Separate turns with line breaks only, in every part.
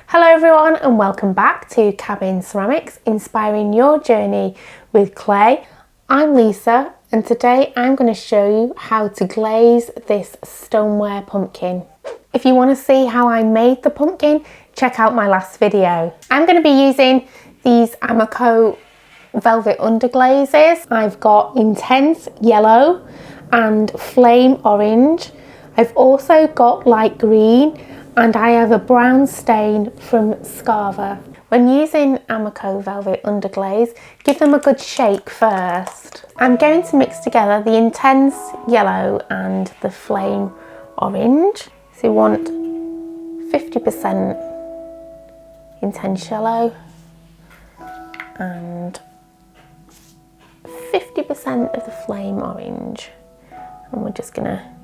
Hello everyone and welcome back to Cabin Ceramics, inspiring your journey with clay. I'm Lisa and today I'm going to show you how to glaze this stoneware pumpkin. If you want to see how I made the pumpkin, check out my last video. I'm going to be using these Amaco velvet underglazes. I've got intense yellow and flame orange. I've also got light green and I have a brown stain from Scarva. When using Amaco velvet underglaze, give them a good shake first. I'm going to mix together the intense yellow and the flame orange. So you want 50% intense yellow and 50% of the flame orange. And we're just gonna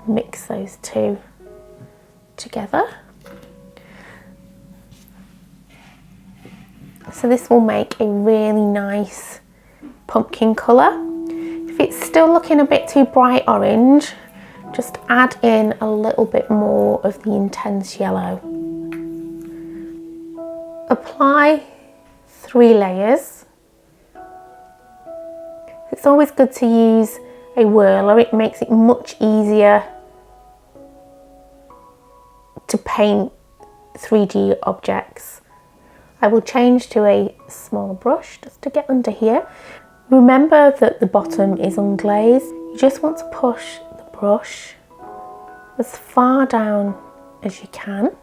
mix those two together. So this will make a really nice pumpkin colour. If it's still looking a bit too bright orange, just add in a little bit more of the intense yellow. Apply 3 layers. It's always good to use a whirler, it makes it much easier to paint 3D objects. I will change to a smaller brush just to get under here. Remember that the bottom is unglazed. You just want to push the brush as far down as you can.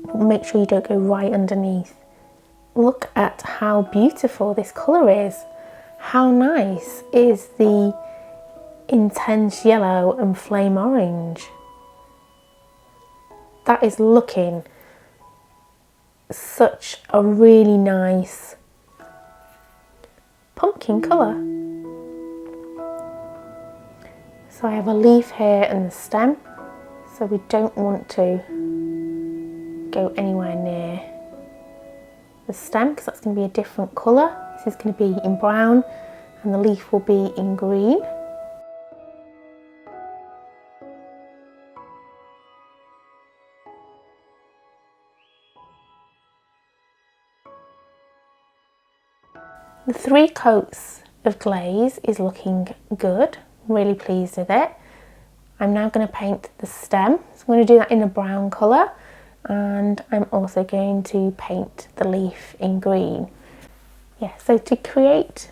But make sure you don't go right underneath. Look at how beautiful this colour is. How nice is the intense yellow and flame orange? That is looking such a really nice pumpkin colour. So I have a leaf here and the stem, so we don't want to go anywhere near the stem because that's going to be a different colour. This is going to be in brown and the leaf will be in green. The 3 coats of glaze is looking good. I'm really pleased with it. I'm now going to paint the stem. So I'm going to do that in a brown colour and I'm also going to paint the leaf in green. Yeah, so to create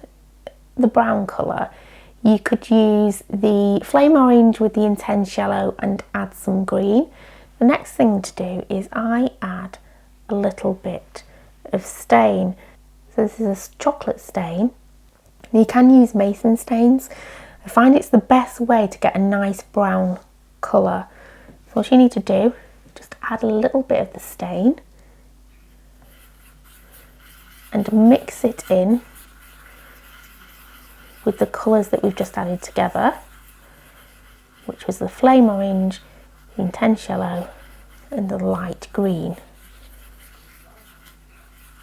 the brown colour, you could use the flame orange with the intense yellow and add some green. The next thing to do is I add a little bit of stain. So this is a chocolate stain. You can use mason stains. I find it's the best way to get a nice brown colour. So what you need to do, just add a little bit of the stain and mix it in with the colours that we've just added together, which was the flame orange, the intense yellow and the light green.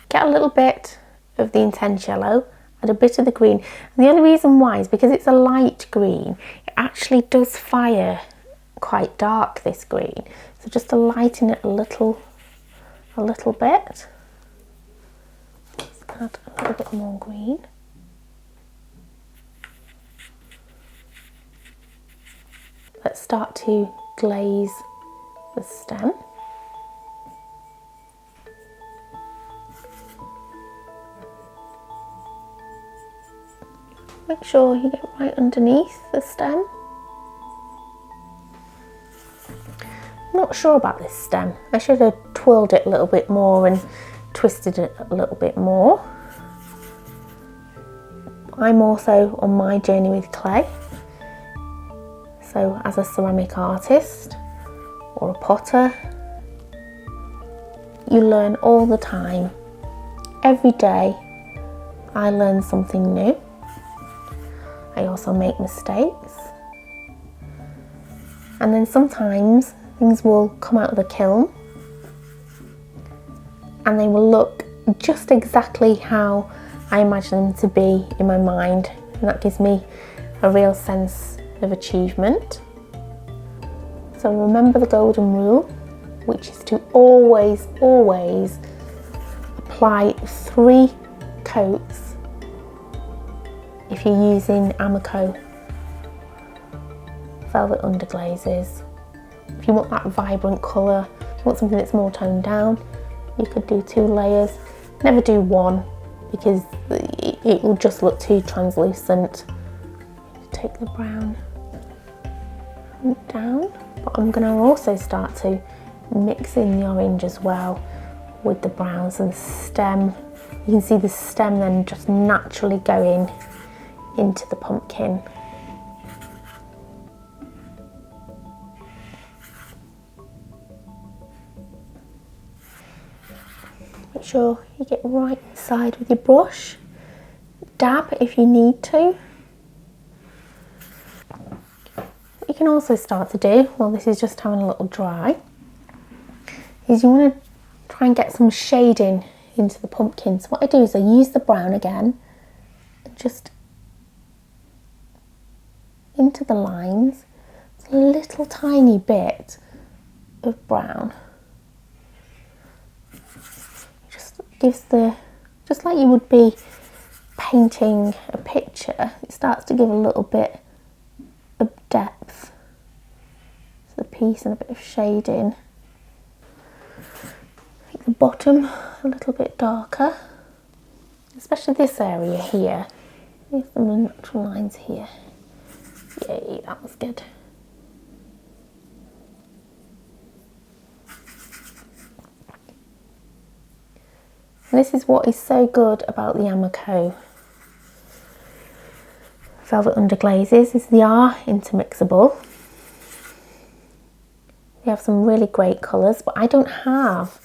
Get a little bit of the intense yellow, add a bit of the green, and the only reason why is because it's a light green, it actually does fire quite dark, this green, so just to lighten it a little bit, let's add a little bit more green. Let's start to glaze the stem. Make sure you get right underneath the stem. I'm not sure about this stem. I should have twirled it a little bit more and twisted it a little bit more. I'm also on my journey with clay. So as a ceramic artist or a potter, you learn all the time. Every day I learn something new. I also make mistakes, and then sometimes things will come out of the kiln and they will look just exactly how I imagine them to be in my mind, and that gives me a real sense of achievement. So remember the golden rule, which is to always apply 3 coats if you're using Amaco velvet underglazes. If you want that vibrant colour, if you want something that's more toned down, you could do 2 layers. Never do 1 because it will just look too translucent. Take the brown down, but I'm going to also start to mix in the orange as well with the browns and the stem. You can see the stem then just naturally going into the pumpkin. Make sure you get right inside with your brush. Dab if you need to. What you can also start to do, well, this is just having a little dry, is you want to try and get some shading into the pumpkin. So what I do is I use the brown again, and just into the lines, it's a little tiny bit of brown. Just gives just like you would be painting a picture, it starts to give a little bit of depth to the piece and a bit of shading. Make the bottom a little bit darker, especially this area here. Here's some natural lines here. Yay, that was good. And this is what is so good about the Amaco velvet underglazes, is they are intermixable. They have some really great colours, but I don't have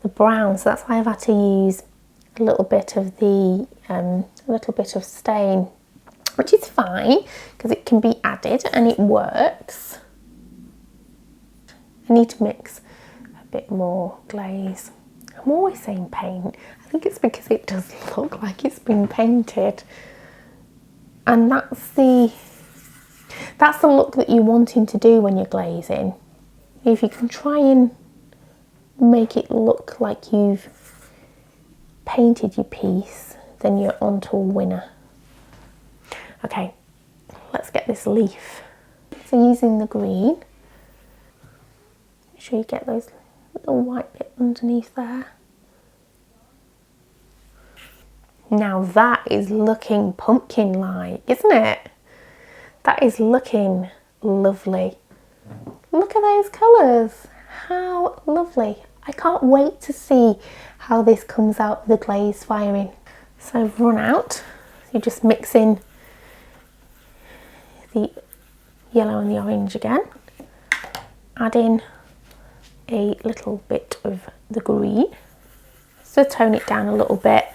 the brown, so that's why I've had to use a little bit of the stain, which is fine because it can be added and it works. I need to mix a bit more glaze. I'm always saying paint. I think it's because it does look like it's been painted. And that's the look that you're wanting to do when you're glazing. If you can try and make it look like you've painted your piece, then you're on to a winner. Okay, let's get this leaf. So using the green, make sure you get those little white bit underneath there. Now that is looking pumpkin-like, isn't it? That is looking lovely. Look at those colours, how lovely. I can't wait to see how this comes out with the glaze firing. So I've run out, so you just mix in the yellow and the orange again. Add in a little bit of the green, so tone it down a little bit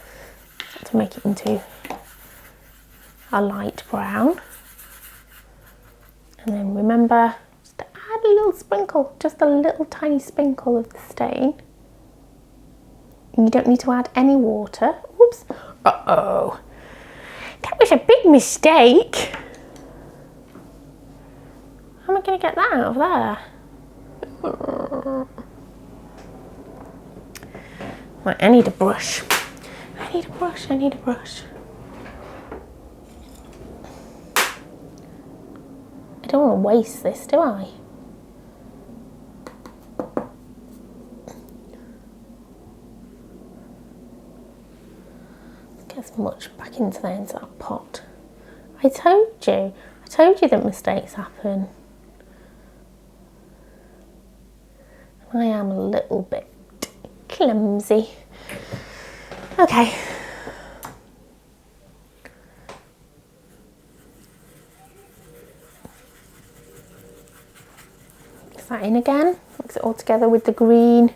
to make it into a light brown. And then remember just to add a little sprinkle, just a little tiny sprinkle of the stain. And you don't need to add any water. Oops. Uh-oh. That was a big mistake. How am I going to get that out of there? Right, I need a brush. I need a brush. I don't want to waste this, do I? Let's get as much back into that pot. I told you that mistakes happen. I am a little bit clumsy. Okay. Mix that in again. Mix it all together with the green,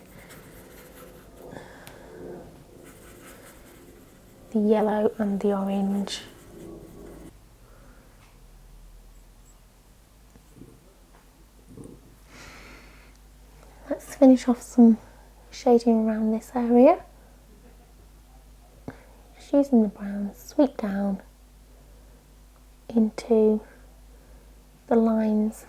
the yellow and the orange. Let's finish off some shading around this area. Just using the brown, sweep down into the lines.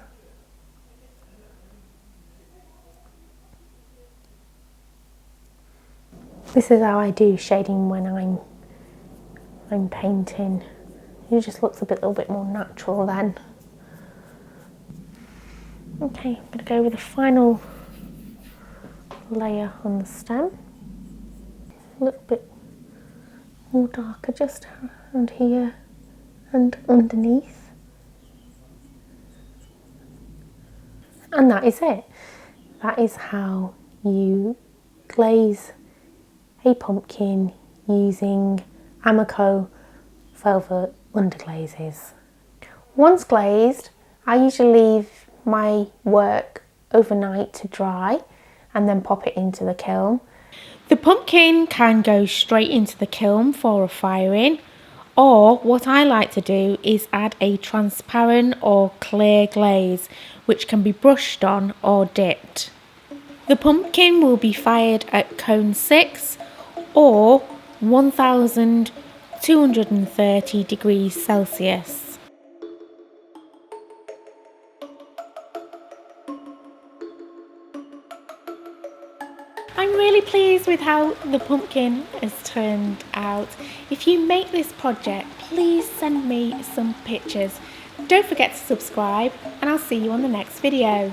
This is how I do shading when I'm painting. It just looks a little bit more natural then. Okay, I'm going to go with the final layer on the stem. A little bit more darker just around here and underneath. And that is it. That is how you glaze a pumpkin using Amaco velvet underglazes. Once glazed, I usually leave my work overnight to dry and then pop it into the kiln. The pumpkin can go straight into the kiln for a firing, or what I like to do is add a transparent or clear glaze which can be brushed on or dipped. The pumpkin will be fired at cone 6 or 1230 degrees Celsius. I'm really pleased with how the pumpkin has turned out. If you make this project, please send me some pictures. Don't forget to subscribe, and I'll see you on the next video.